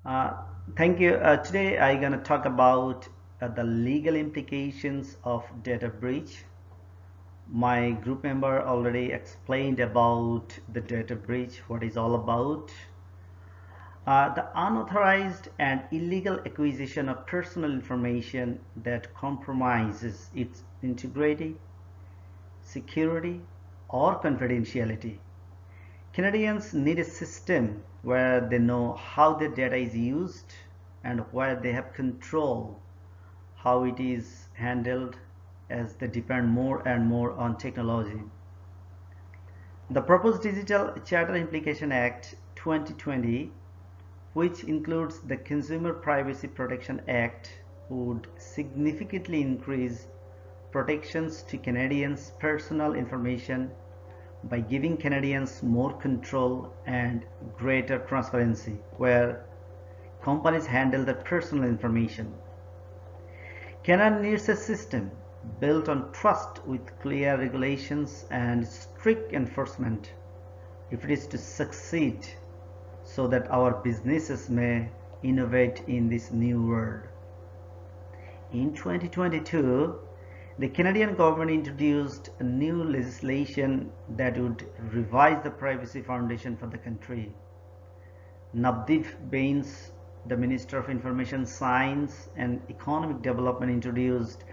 Uh, Thank you. Today I'm gonna talk about the legal implications of data breach. My group member already explained about the data breach, what it's all about. The unauthorized and illegal acquisition of personal information that compromises its integrity, security, or confidentiality. Canadians need a system where they know how their data is used and where they have control how it is handled as they depend more and more on technology. The proposed Digital Charter Implication Act 2020, which includes the Consumer Privacy Protection Act, would significantly increase protections to Canadians' personal information by giving Canadians more control and greater transparency where companies handle their personal information. Canada needs a system built on trust with clear regulations and strict enforcement if it is to succeed so that our businesses may innovate in this new world. In 2022, the Canadian government introduced a new legislation that would revise the privacy foundation for the country. Navdeep Bains, the Minister of Information Science and Economic Development, introduced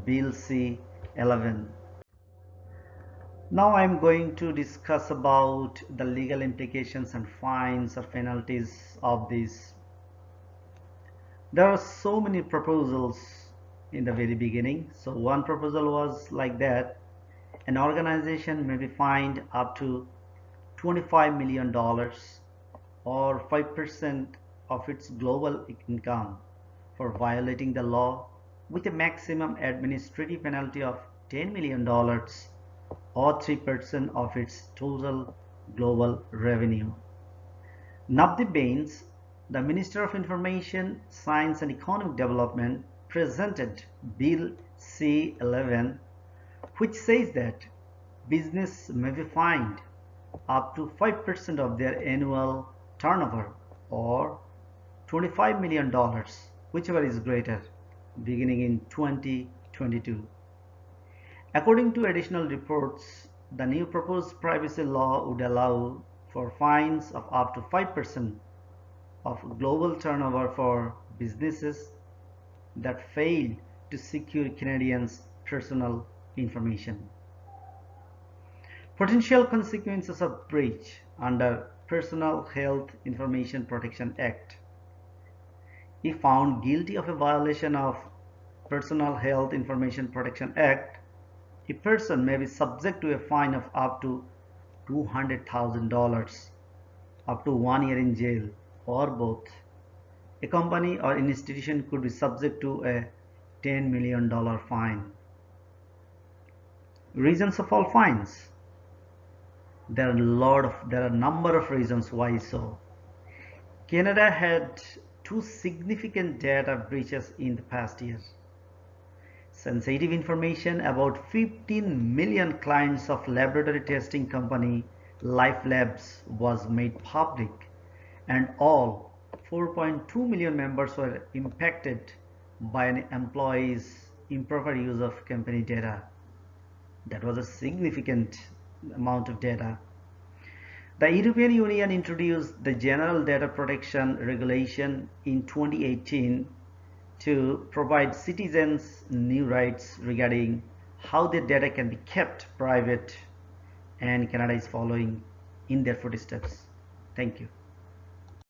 Bill C-11. Now I am going to discuss about the legal implications and fines or penalties of this. There are so many proposals in the very beginning. So one proposal was like that: an organization may be fined up to $25 million or 5% of its global income for violating the law, with a maximum administrative penalty of $10 million or 3% of its total global revenue. Navdeep Bains, the Minister of Information, Science and Economic Development, presented Bill C-11, which says that business may be fined up to 5% of their annual turnover or $25 million, whichever is greater, beginning in 2022. According to additional reports, the new proposed privacy law would allow for fines of up to 5% of global turnover for businesses that fail to secure Canadians' personal information. Potential consequences of breach under Personal Health Information Protection Act. If found guilty of a violation of Personal Health Information Protection Act, a person may be subject to a fine of up to $200,000, up to 1 year in jail, or both. A company or institution could be subject to a $10 million fine. Reasons of all fines. There are a number of reasons why so. Canada had two significant data breaches in the past year. Sensitive information about 15 million clients of laboratory testing company Life Labs was made public, and all 4.2 million members were impacted by an employee's improper use of company data. That was a significant amount of data. The European Union introduced the General Data Protection Regulation in 2018 to provide citizens new rights regarding how their data can be kept private, and Canada is following in their footsteps. Thank you.